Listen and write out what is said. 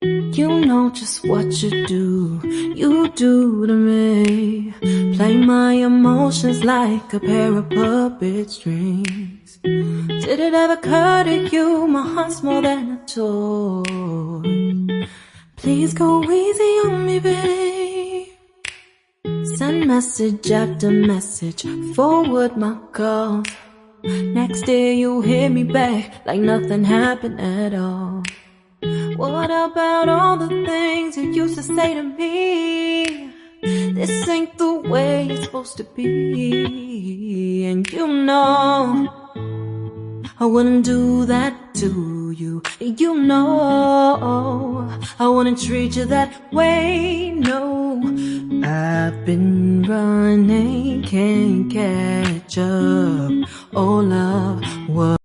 You know just what you do to me. Play my emotions like a pair of puppet strings. Did it ever occur to you my heart's more than a toy? Please go easy on me, babe. Send message after message, forward my calls. Next day you hit me back like nothing happened at all. What about all the things you used to say to me? This ain't the way it's supposed to be. And you know I wouldn't do that to you. You know I wouldn't treat you that way, no. I've been running, can't catch up. Oh love, what